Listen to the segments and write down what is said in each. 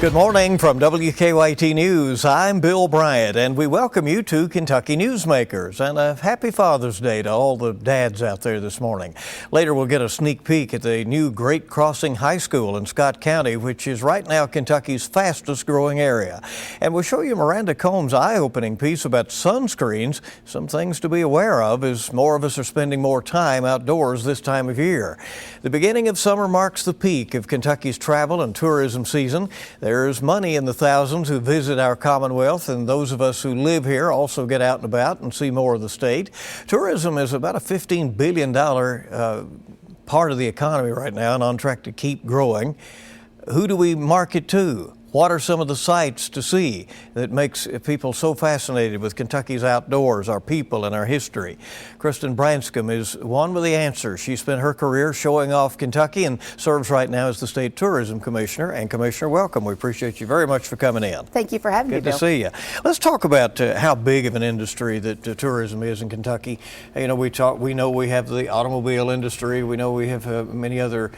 Good morning from WKYT News. I'm Bill Bryan, and we welcome you to Kentucky Newsmakers, and a happy Father's Day to all the dads out there this morning. Later, we'll get a sneak peek at the new Great Crossing High School in Scott County, which is right now Kentucky's fastest growing area. And we'll show you Miranda Combs' eye-opening piece about sunscreens, some things to be aware of as more of us are spending more time outdoors this time of year. The beginning of summer marks the peak of Kentucky's travel and tourism season. There's money in the thousands who visit our Commonwealth, and those of us who live here also get out and about and see more of the state. Tourism is about a $15 billion part of the economy right now and on track to keep growing. Who do we market to? What are some of the sights to see that makes people so fascinated with Kentucky's outdoors, our people, and our history? Kristen Branscum is one with the answers. She spent her career showing off Kentucky and serves right now as the State Tourism Commissioner. And Commissioner, welcome. We appreciate you very much for coming in. Thank you for having me, Bill. Good to see you. Let's talk about how big of an industry that tourism is in Kentucky. You know, we know we have the automobile industry. We know we have many other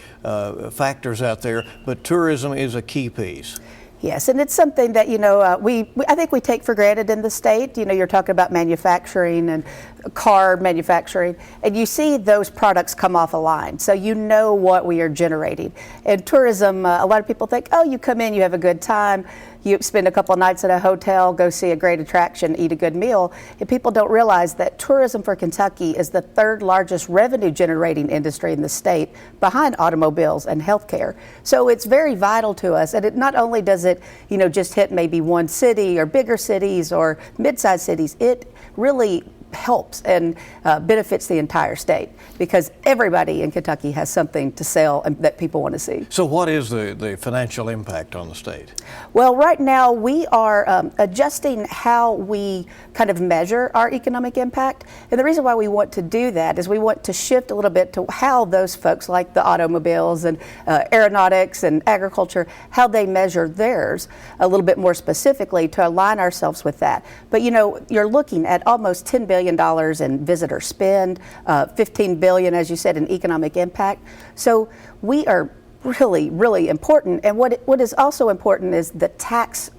factors out there, but tourism is a key piece. Yes, and it's something that, I think we take for granted in the state. You know, you're talking about manufacturing and car manufacturing, and you see those products come off a line, so you know what we are generating. And tourism, a lot of people think, oh, you come in, you have a good time, you spend a couple of nights at a hotel, go see a great attraction, eat a good meal. And people don't realize that tourism for Kentucky is the third largest revenue generating industry in the state, behind automobiles and healthcare. So it's very vital to us. And it not only does it, just hit maybe one city or bigger cities or mid-sized cities, it really helps and benefits the entire state, because everybody in Kentucky has something to sell and that people want to see. So what is the financial impact on the state? Well, right now we are adjusting how we kind of measure our economic impact. And the reason why we want to do that is we want to shift a little bit to how those folks like the automobiles and aeronautics and agriculture, how they measure theirs a little bit more specifically to align ourselves with that. But you're looking at almost $10 billion in visitor spend, $15 billion, as you said, in economic impact. So we are really, really important. And what is also important is the taxes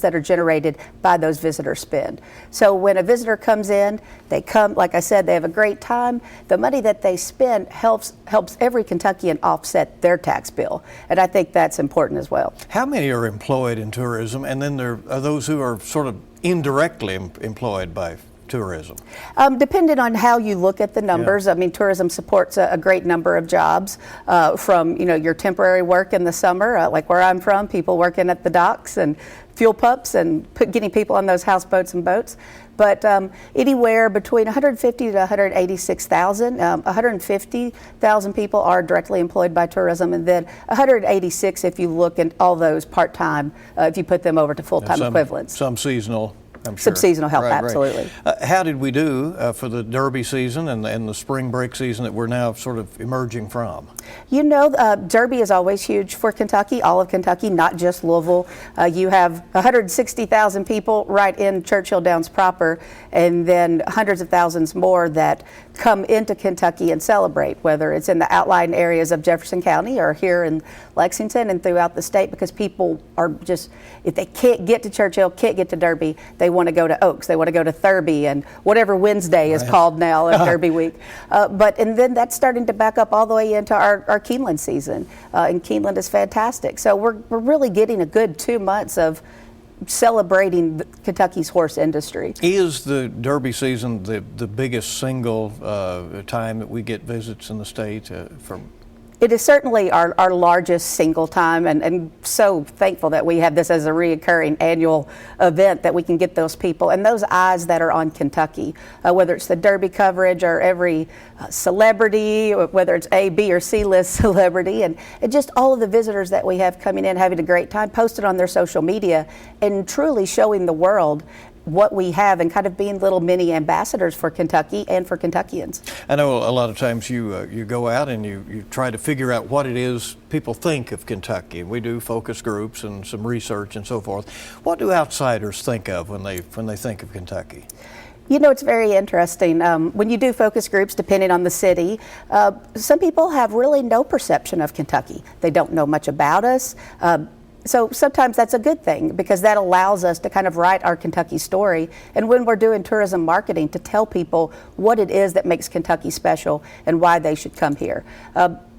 that are generated by those visitor spend. So when a visitor comes in, they come, like I said, they have a great time. The money that they spend helps every Kentuckian offset their tax bill. And I think that's important as well. How many are employed in tourism? And then there are those who are sort of indirectly employed by tourism? Depending on how you look at the numbers, I mean, tourism supports a great number of jobs, from your temporary work in the summer, like where I'm from, people working at the docks and fuel pumps and getting people on those houseboats and boats. But anywhere between 150 to 186,000, 150,000 people are directly employed by tourism, and then 186 if you look at all those part-time, if you put them over to full-time equivalents. Some seasonal. I'm sure. Some seasonal help, right, absolutely. Right. How did we do for the Derby season and the spring break season that we're now sort of emerging from? Derby is always huge for Kentucky, all of Kentucky, not just Louisville. You have 160,000 people right in Churchill Downs proper, and then hundreds of thousands more that come into Kentucky and celebrate, whether it's in the outlying areas of Jefferson County or here in Lexington and throughout the state, because people are just, if they can't get to Churchill, can't get to Derby, they want to go to Oaks, they want to go to Thurby, and whatever Wednesday is called now of Derby week. And then that's starting to back up all the way into our Keeneland season. And Keeneland is fantastic. So we're really getting a good 2 months of celebrating Kentucky's horse industry. Is the Derby season the biggest single time that we get visits in the state from? It is certainly our largest single time, and so thankful that we have this as a reoccurring annual event, that we can get those people and those eyes that are on Kentucky, whether it's the Derby coverage or every celebrity, whether it's A, B, or C list celebrity, and just all of the visitors that we have coming in having a great time, posted on their social media and truly showing the world what we have and kind of being little mini ambassadors for Kentucky and for Kentuckians. I know a lot of times you go out and you try to figure out what it is people think of Kentucky. We do focus groups and some research and so forth. What do outsiders think of when they think of Kentucky? It's very interesting. When you do focus groups, depending on the city, some people have really no perception of Kentucky. They don't know much about us. So sometimes that's a good thing because that allows us to kind of write our Kentucky story. And when we're doing tourism marketing, to tell people what it is that makes Kentucky special and why they should come here.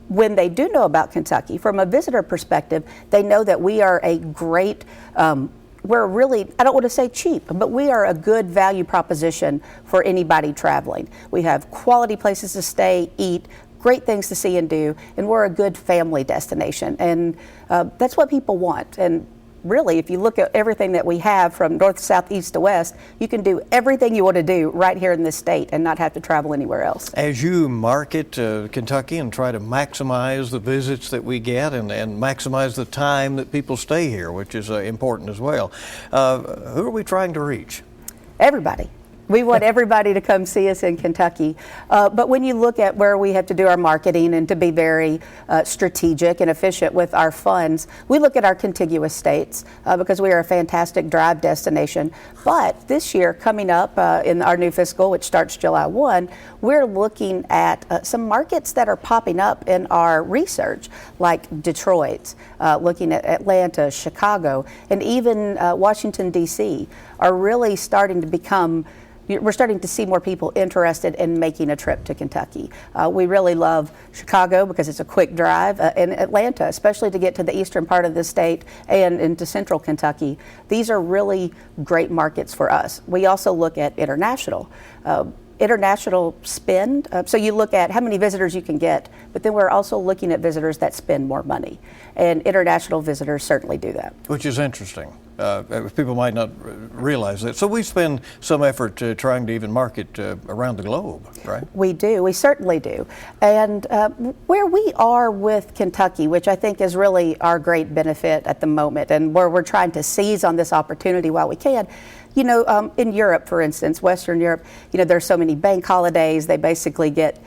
When they do know about Kentucky, from a visitor perspective, they know that we are a great, we're really, I don't want to say cheap, but we are a good value proposition for anybody traveling. We have quality places to stay, eat, great things to see and do, and we're a good family destination. And that's what people want. And really, if you look at everything that we have from north, south, east to west, you can do everything you want to do right here in this state and not have to travel anywhere else. As you market Kentucky and try to maximize the visits that we get and maximize the time that people stay here, which is important as well, who are we trying to reach? Everybody. We want everybody to come see us in Kentucky. But when you look at where we have to do our marketing and to be very strategic and efficient with our funds, we look at our contiguous states because we are a fantastic drive destination. But this year, coming up in our new fiscal, which starts July 1, we're looking at some markets that are popping up in our research, like Detroit, looking at Atlanta, Chicago, and even Washington, D.C. are really starting to become. We're starting to see more people interested in making a trip to Kentucky. We really love Chicago because it's a quick drive, and Atlanta, especially to get to the eastern part of the state and into central Kentucky. These are really great markets for us. We also look at international spend. So you look at how many visitors you can get, but then we're also looking at visitors that spend more money. And international visitors certainly do that. Which is interesting. People might not realize that. So we spend some effort trying to even market around the globe, right? We do. We certainly do. And where we are with Kentucky, which I think is really our great benefit at the moment, and where we're trying to seize on this opportunity while we can, you know, in Europe, for instance, Western Europe, you know, there's so many bank holidays. They basically get,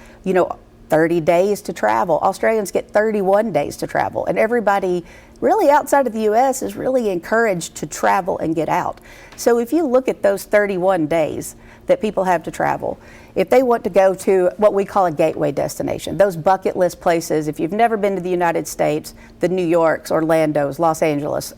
30 days to travel. Australians get 31 days to travel. And everybody really outside of the U.S. is really encouraged to travel and get out. So if you look at those 31 days that people have to travel, if they want to go to what we call a gateway destination, those bucket list places, if you've never been to the United States, the New Yorks, Orlando's, Los Angeles,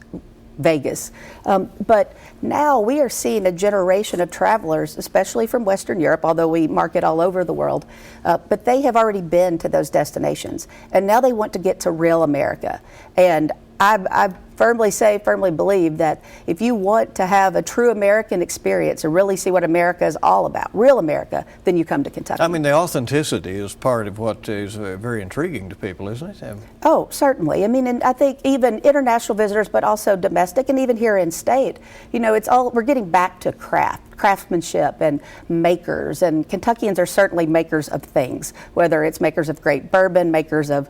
Vegas. But now we are seeing a generation of travelers, especially from Western Europe, although we market all over the world, but they have already been to those destinations. And now they want to get to real America. And I firmly believe that if you want to have a true American experience and really see what America is all about, real America, then you come to Kentucky. I mean, the authenticity is part of what is very intriguing to people, isn't it? Oh, certainly. I mean, and I think even international visitors, but also domestic and even here in state, we're getting back to craftsmanship and makers, and Kentuckians are certainly makers of things, whether it's makers of great bourbon, makers of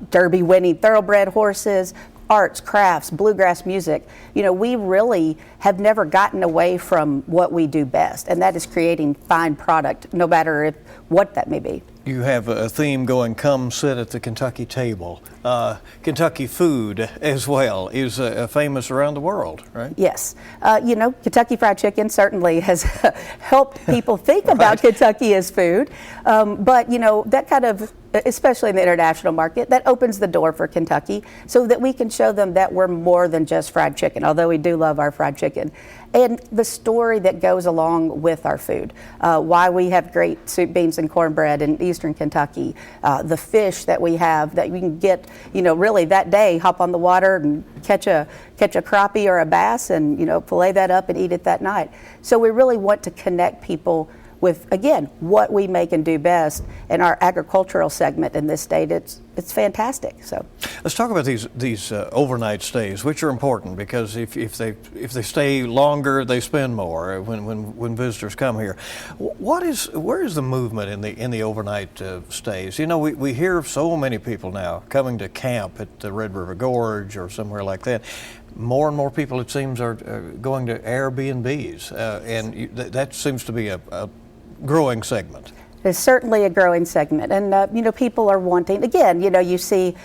Derby-winning thoroughbred horses, arts, crafts, bluegrass music. We really have never gotten away from what we do best, and that is creating fine product, no matter what that may be. You have a theme going, come sit at the Kentucky table. Kentucky food as well is famous around the world, right? Yes. Kentucky Fried Chicken certainly has helped people think about Kentucky as food. But that kind of, especially in the international market, that opens the door for Kentucky so that we can show them that we're more than just fried chicken, although we do love our fried chicken. And the story that goes along with our food, why we have great soup, beans, and cornbread in eastern Kentucky, the fish that we have that you can get, really that day, hop on the water and catch a crappie or a bass and, fillet that up and eat it that night. So we really want to connect people with, again, what we make and do best. In our agricultural segment in this state, it's fantastic. So let's talk about these overnight stays, which are important because if they stay longer, they spend more when visitors come here. Where is the movement in the overnight stays? We hear of so many people now coming to camp at the Red River Gorge or somewhere like that. More and more people, it seems, are going to Airbnbs, and that seems to be a growing segment. It's certainly a growing segment, and people are wanting. Again, you see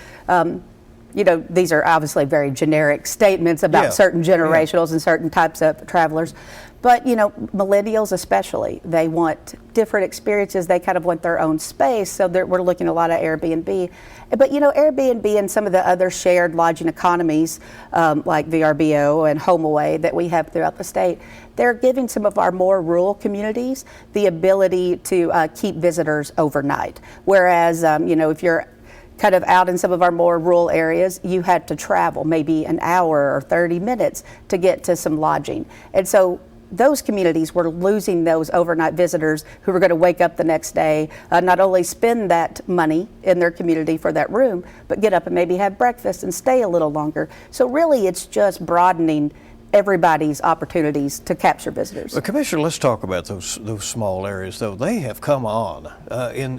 these are obviously very generic statements about certain generationals and certain types of travelers. But, millennials especially, they want different experiences. They kind of want their own space. So we're looking at a lot of Airbnb. But, Airbnb and some of the other shared lodging economies like VRBO and HomeAway that we have throughout the state, they're giving some of our more rural communities the ability to keep visitors overnight. Whereas, if you're kind of out in some of our more rural areas, you had to travel maybe an hour or 30 minutes to get to some lodging. And so those communities were losing those overnight visitors who were going to wake up the next day, not only spend that money in their community for that room, but get up and maybe have breakfast and stay a little longer. So really it's just broadening everybody's opportunities to capture visitors. Well, Commissioner, let's talk about those small areas, though. They have come on in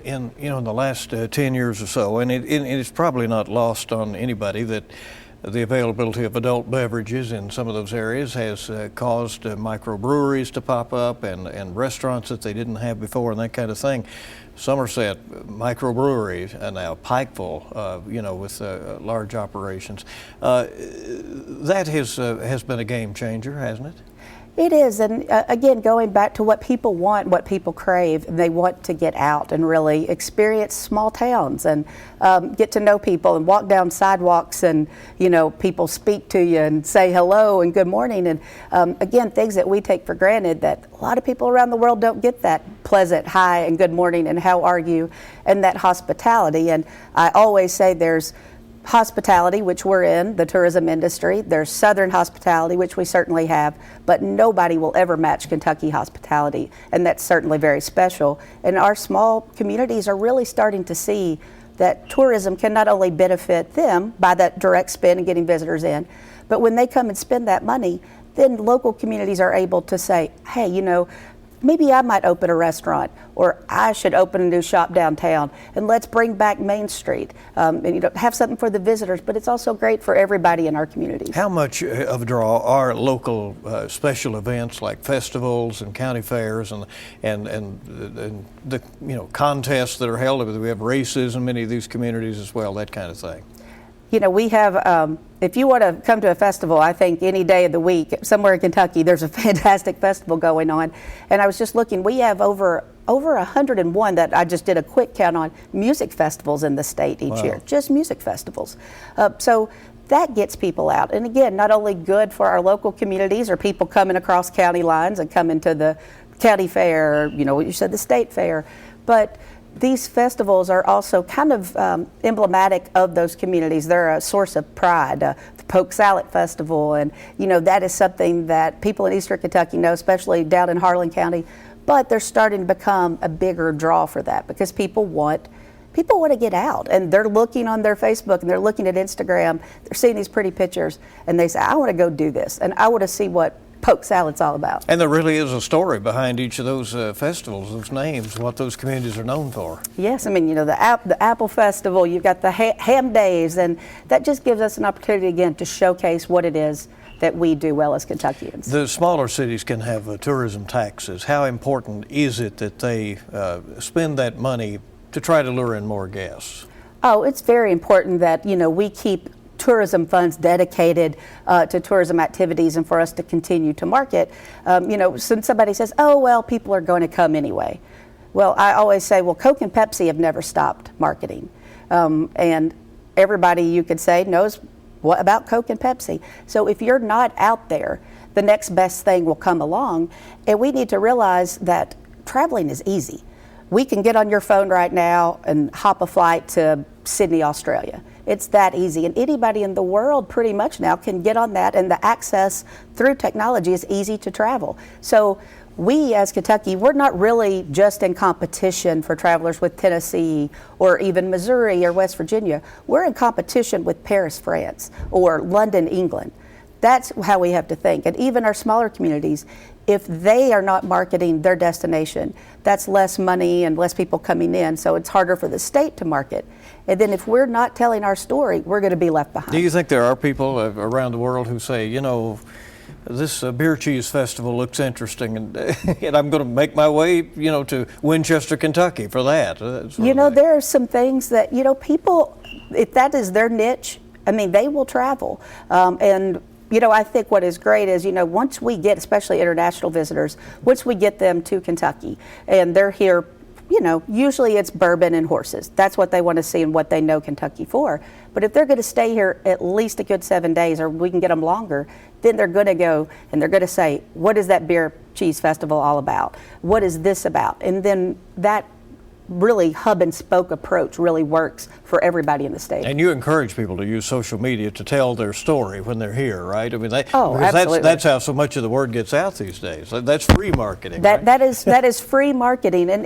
the last 10 years or so, and it's probably not lost on anybody that the availability of adult beverages in some of those areas has caused microbreweries to pop up and restaurants that they didn't have before and that kind of thing. Somerset microbrewery now, Pikeville, with large operations. That has been a game changer, hasn't it? It is, and again, going back to what people want, what people crave, they want to get out and really experience small towns and get to know people and walk down sidewalks and, people speak to you and say hello and good morning. And again, things that we take for granted that a lot of people around the world don't get, that pleasant hi and good morning and how are you, and that hospitality. And I always say there's hospitality, which we're in, the tourism industry. There's Southern hospitality, which we certainly have, but nobody will ever match Kentucky hospitality, and that's certainly very special. And our small communities are really starting to see that tourism can not only benefit them by that direct spend and getting visitors in, but when they come and spend that money, then local communities are able to say, hey, maybe I might open a restaurant, or I should open a new shop downtown, and let's bring back Main Street and have something for the visitors, but it's also great for everybody in our communities. How much of a draw are local special events like festivals and county fairs and the contests that are held? We have races in many of these communities as well, that kind of thing. We have, if you want to come to a festival, I think any day of the week, somewhere in Kentucky, there's a fantastic festival going on. And I was just looking, we have over 101 that I just did a quick count on music festivals in the state each year, just music festivals. So that gets people out. And again, not only good for our local communities or people coming across county lines and coming to the county fair, or, you said the state fair, but these festivals are also kind of emblematic of those communities. They're a source of pride. The Poke Salad Festival, and that is something that people in Eastern Kentucky know, especially down in Harlan County. But they're starting to become a bigger draw for that because people want to get out, and they're looking on their Facebook and they're looking at Instagram. They're seeing these pretty pictures, and they say, "I want to go do this, and I want to see what Poke Salad's all about." And there really is a story behind each of those festivals, those names, what those communities are known for. Yes, the Apple Festival, you've got the Ham Days, and that just gives us an opportunity again to showcase what it is that we do well as Kentuckians. The smaller cities can have tourism taxes. How important is it that they spend that money to try to lure in more guests? Oh, it's very important that we keep tourism funds dedicated to tourism activities and for us to continue to market. Since somebody says, oh, well, people are going to come anyway. Well, I always say, well, Coke and Pepsi have never stopped marketing. And everybody, you could say, knows what about Coke and Pepsi. So if you're not out there, the next best thing will come along. And we need to realize that traveling is easy. We can get on your phone right now and hop a flight to Sydney, Australia. It's that easy, and anybody in the world pretty much now can get on that, and the access through technology is easy to travel. So we as Kentucky, we're not really just in competition for travelers with Tennessee or even Missouri or West Virginia. We're in competition with Paris, France, or London, England. That's how we have to think. And even our smaller communities, if they are not marketing their destination, that's less money and less people coming in, so it's harder for the state to market. And then if we're not telling our story, we're going to be left behind. Do you think there are people around the world who say, this beer cheese festival looks interesting, and, and I'm going to make my way, to Winchester, Kentucky for that? There are some things that, people, if that is their niche, I mean, they will travel. And I think what is great is, once we get, especially international visitors, once we get them to Kentucky and they're here, usually it's bourbon and horses. That's what they want to see and what they know Kentucky for. But if they're going to stay here at least a good 7 days, or we can get them longer, then they're going to go and they're going to say, what is that beer cheese festival all about? What is this about? And then that really hub and spoke approach really works for everybody in the state. And you encourage people to use social media to tell their story when they're here, right? I mean, absolutely. That's how so much of the word gets out these days. That's free marketing. Right? That is free marketing, and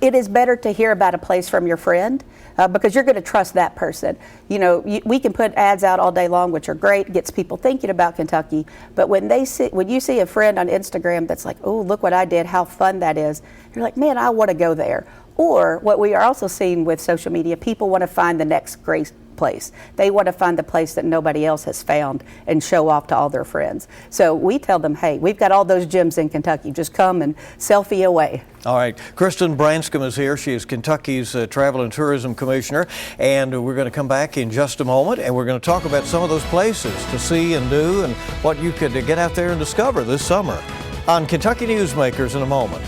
it is better to hear about a place from your friend because you're going to trust that person. We can put ads out all day long, which are great, gets people thinking about Kentucky. But when you see a friend on Instagram that's like, oh, look what I did, how fun that is, you're like, man, I want to go there. Or what we are also seeing with social media, people want to find the next great place. They want to find the place that nobody else has found and show off to all their friends. So we tell them, hey, we've got all those gems in Kentucky. Just come and selfie away. All right. Kristen Branscum is here. She is Kentucky's Travel and Tourism Commissioner. And we're going to come back in just a moment, and we're going to talk about some of those places to see and do and what you could get out there and discover this summer on Kentucky Newsmakers in a moment.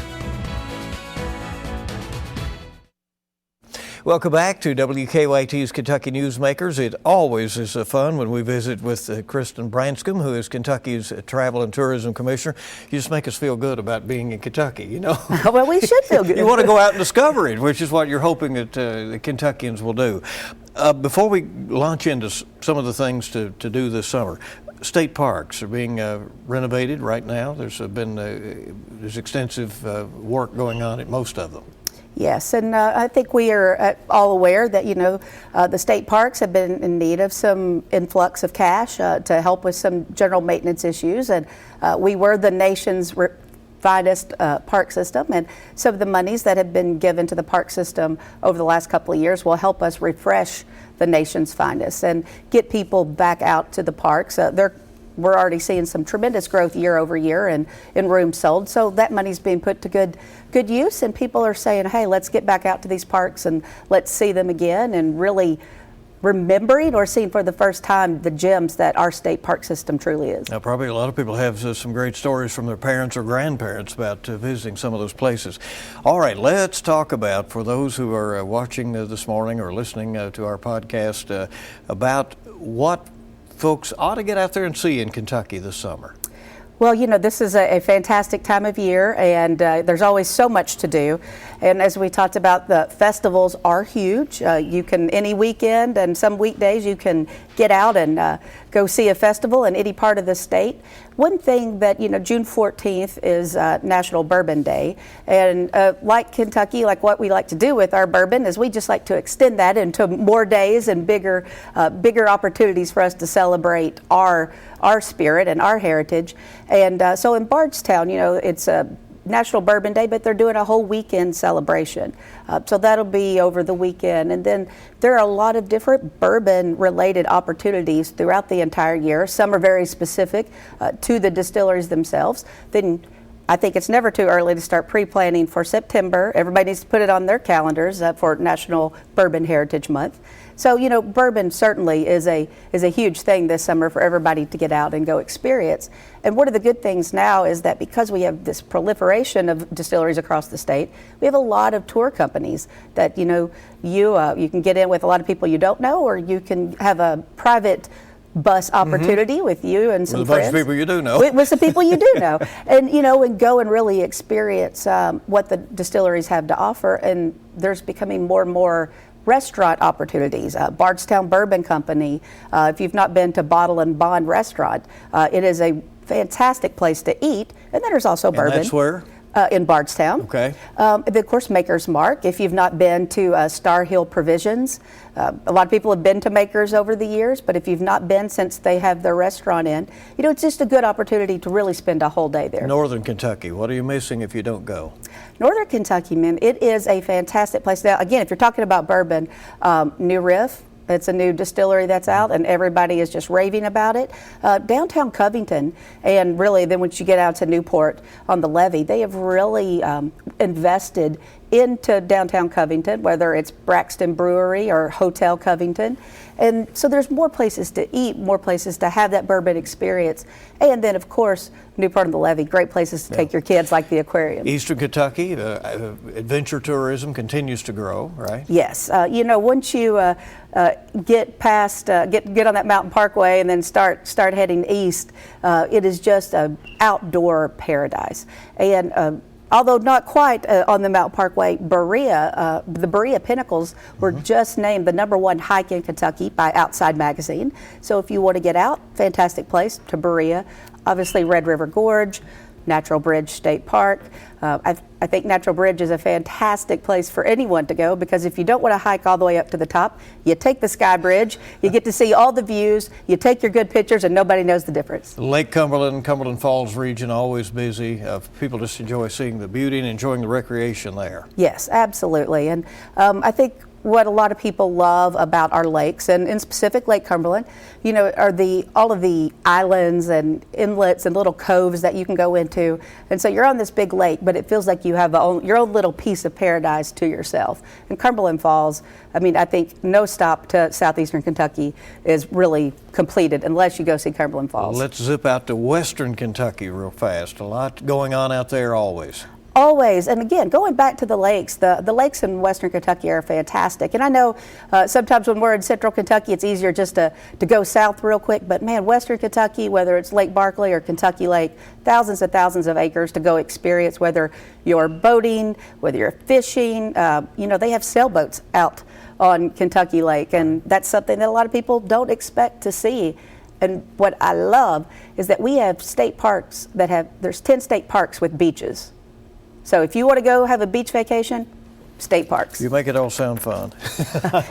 Welcome back to WKYT's Kentucky Newsmakers. It always is fun when we visit with Kristen Branscum, who is Kentucky's Travel and Tourism Commissioner. You just make us feel good about being in Kentucky, Well, we should feel good. You want to go out and discover it, which is what you're hoping that the Kentuckians will do. Before we launch into some of the things to do this summer, state parks are being renovated right now. There's extensive work going on at most of them. Yes, and I think we are all aware that, the state parks have been in need of some influx of cash to help with some general maintenance issues. And we were the nation's finest park system, and some of the monies that have been given to the park system over the last couple of years will help us refresh the nation's finest and get people back out to the parks. We're already seeing some tremendous growth year over year in rooms sold. So that money's being put to good use, and people are saying, hey, let's get back out to these parks and let's see them again, and really remembering or seeing for the first time the gems that our state park system truly is. Now, probably a lot of people have some great stories from their parents or grandparents about visiting some of those places. All right, let's talk about, for those who are watching this morning or listening to our podcast, about what folks ought to get out there and see in Kentucky this summer. Well, this is a fantastic time of year, and there's always so much to do. And as we talked about, the festivals are huge. You can, any weekend and some weekdays, you can get out and go see a festival in any part of the state. One thing that, June 14th is National Bourbon Day. And like Kentucky, like what we like to do with our bourbon is we just like to extend that into more days and bigger opportunities for us to celebrate our spirit and our heritage. And so in Bardstown, it's a National Bourbon Day, but they're doing a whole weekend celebration. So that'll be over the weekend. And then there are a lot of different bourbon-related opportunities throughout the entire year. Some are very specific to the distilleries themselves. Then I think it's never too early to start pre-planning for September. Everybody needs to put it on their calendars for National Bourbon Heritage Month. So, bourbon certainly is a huge thing this summer for everybody to get out and go experience. And one of the good things now is that because we have this proliferation of distilleries across the state, we have a lot of tour companies that, you can get in with a lot of people you don't know, or you can have a private bus opportunity with you and some with friends. a bunch of people you do know. With some people you do know. And, and go and really experience what the distilleries have to offer. And there's becoming more and more restaurant opportunities. Bardstown Bourbon Company, if you've not been to Bottle and Bond Restaurant, it is a fantastic place to eat. And then there's also bourbon. And that's where? In Bardstown. Okay. Of course, Maker's Mark. If you've not been to Star Hill Provisions, a lot of people have been to Maker's over the years, but if you've not been since they have their restaurant in, it's just a good opportunity to really spend a whole day there. Northern Kentucky, what are you missing if you don't go? Northern Kentucky, man, it is a fantastic place. Now, again, if you're talking about bourbon, New Riff, it's a new distillery that's out, and everybody is just raving about it. Downtown Covington, and really then once you get out to Newport on the levee, they have really invested into downtown Covington, whether it's Braxton Brewery or Hotel Covington. And so there's more places to eat, more places to have that bourbon experience. And then, of course, new part of the levee, great places to take your kids, like the aquarium. Eastern Kentucky, adventure tourism continues to grow, right? Yes. Once you get past, get on that mountain parkway and then start heading east, it is just an outdoor paradise. And although not quite on the Mountain Parkway, Berea, the Berea Pinnacles were just named the #1 hike in Kentucky by Outside Magazine. So if you want to get out, fantastic place to Berea. Obviously, Red River Gorge, Natural Bridge State Park. I think Natural Bridge is a fantastic place for anyone to go, because if you don't want to hike all the way up to the top, you take the Sky Bridge, you get to see all the views, you take your good pictures, and nobody knows the difference. Lake Cumberland, Cumberland Falls region, always busy. People just enjoy seeing the beauty and enjoying the recreation there. Yes, absolutely. And I think what a lot of people love about our lakes, and in specific Lake Cumberland, are all of the islands and inlets and little coves that you can go into. And so you're on this big lake, but it feels like you have your own little piece of paradise to yourself. And Cumberland Falls, I think no stop to southeastern Kentucky is really completed unless you go see Cumberland Falls. Let's zip out to western Kentucky real fast. A lot going on out there always. Always. And again, going back to the lakes, the lakes in western Kentucky are fantastic. And I know sometimes when we're in central Kentucky, it's easier just to go south real quick. But man, western Kentucky, whether it's Lake Barkley or Kentucky Lake, thousands and thousands of acres to go experience, whether you're boating, whether you're fishing. They have sailboats out on Kentucky Lake. And that's something that a lot of people don't expect to see. And what I love is that we have state parks there's 10 state parks with beaches. So if you want to go have a beach vacation, state parks. You make it all sound fun.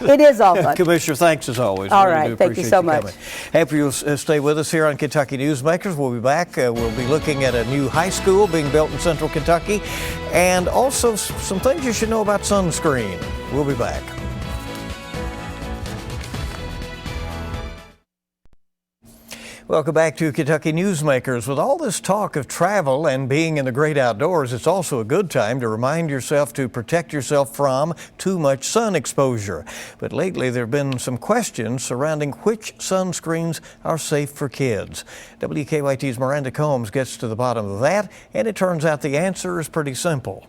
It is all fun. Commissioner, thanks as always. All really right, thank you so much. Happy you'll stay with us here on Kentucky Newsmakers. We'll be back. We'll be looking at a new high school being built in central Kentucky, and also some things you should know about sunscreen. We'll be back. Welcome back to Kentucky Newsmakers. With all this talk of travel and being in the great outdoors, it's also a good time to remind yourself to protect yourself from too much sun exposure. But lately there have been some questions surrounding which sunscreens are safe for kids. WKYT's Miranda Combs gets to the bottom of that, and it turns out the answer is pretty simple.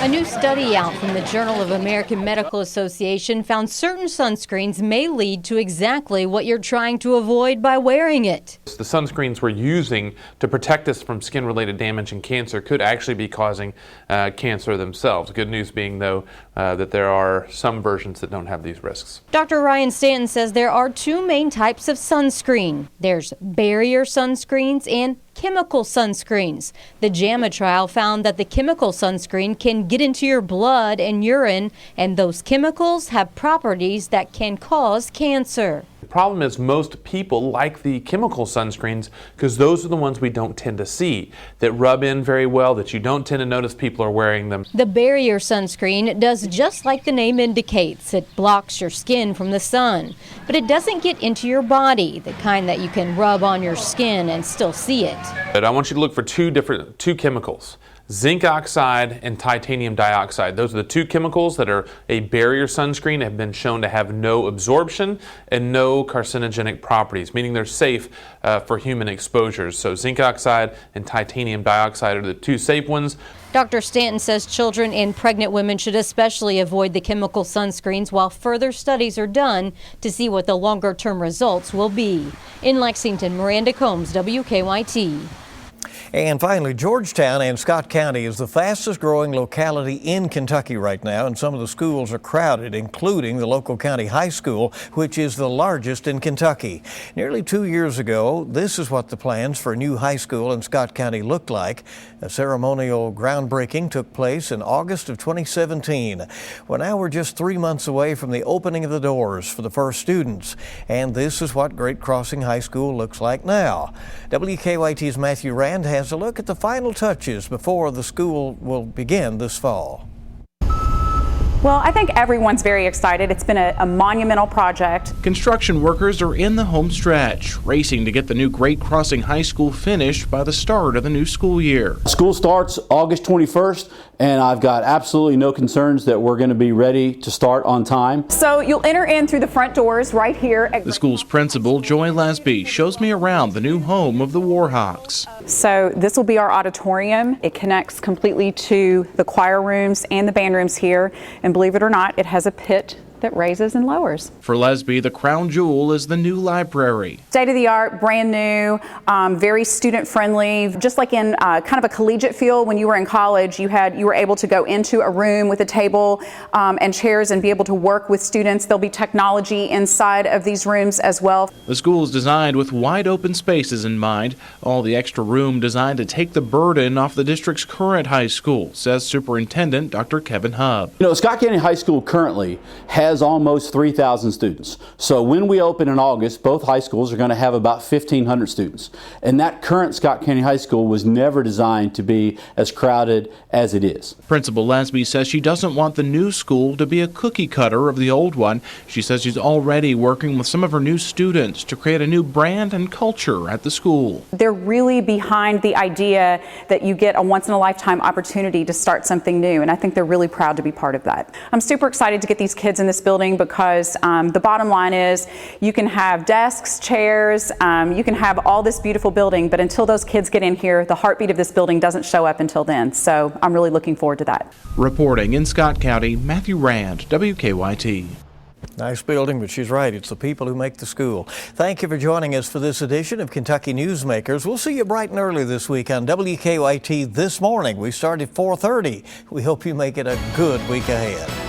A new study out from the Journal of American Medical Association found certain sunscreens may lead to exactly what you're trying to avoid by wearing it. The sunscreens we're using to protect us from skin-related damage and cancer could actually be causing cancer themselves. Good news being, though, that there are some versions that don't have these risks. Dr. Ryan Stanton says there are two main types of sunscreen. There's barrier sunscreens and chemical sunscreens. The JAMA trial found that the chemical sunscreen can get into your blood and urine, and those chemicals have properties that can cause cancer. The problem is most people like the chemical sunscreens because those are the ones we don't tend to see, that rub in very well, that you don't tend to notice people are wearing them. The barrier sunscreen does just like the name indicates. It blocks your skin from the sun, but it doesn't get into your body, the kind that you can rub on your skin and still see it. But I want you to look for two chemicals. Zinc oxide and titanium dioxide. Those are the two chemicals that are a barrier sunscreen, have been shown to have no absorption and no carcinogenic properties, meaning they're safe for human exposures. So zinc oxide and titanium dioxide are the two safe ones. Dr. Stanton says children and pregnant women should especially avoid the chemical sunscreens while further studies are done to see what the longer-term results will be. In Lexington, Miranda Combs, WKYT. And finally, Georgetown and Scott County is the fastest growing locality in Kentucky right now, and some of the schools are crowded, including the local county high school, which is the largest in Kentucky. Nearly 2 years ago, this is what the plans for a new high school in Scott County looked like. A ceremonial groundbreaking took place in August of 2017. Well, now we're just 3 months away from the opening of the doors for the first students, and this is what Great Crossing High School looks like now. WKYT's Matthew Rand has a look at the final touches before the school will begin this fall. Well, I think everyone's very excited. It's been a monumental project. Construction workers are in the home stretch, racing to get the new Great Crossing High School finished by the start of the new school year. School starts August 21st, and I've got absolutely no concerns that we're going to be ready to start on time. So you'll enter in through the front doors right here. The school's principal, Joy Lesby, shows me around the new home of the Warhawks. So this will be our auditorium. It connects completely to the choir rooms and the band rooms here. And believe it or not, it has a pit that raises and lowers. For Lesby, the crown jewel is the new library. State of the art, brand new, very student friendly. Just like in kind of a collegiate feel, when you were in college, you were able to go into a room with a table and chairs and be able to work with students. There'll be technology inside of these rooms as well. The school is designed with wide open spaces in mind. All the extra room designed to take the burden off the district's current high school, says Superintendent Dr. Kevin Hubb. You know, Scott County High School currently has almost 3,000 students. So when we open in August, both high schools are going to have about 1,500 students. And that current Scott County High School was never designed to be as crowded as it is. Principal Lesby says she doesn't want the new school to be a cookie cutter of the old one. She says she's already working with some of her new students to create a new brand and culture at the school. They're really behind the idea that you get a once-in-a-lifetime opportunity to start something new, and I think they're really proud to be part of that. I'm super excited to get these kids in this building because the bottom line is you can have desks, chairs, you can have all this beautiful building, but until those kids get in here, the heartbeat of this building doesn't show up until then. So I'm really looking forward to that. Reporting in Scott County, Matthew Rand, WKYT. Nice building, but she's right. It's the people who make the school. Thank you for joining us for this edition of Kentucky Newsmakers. We'll see you bright and early this week on WKYT This Morning. We start at 4:30. We hope you make it a good week ahead.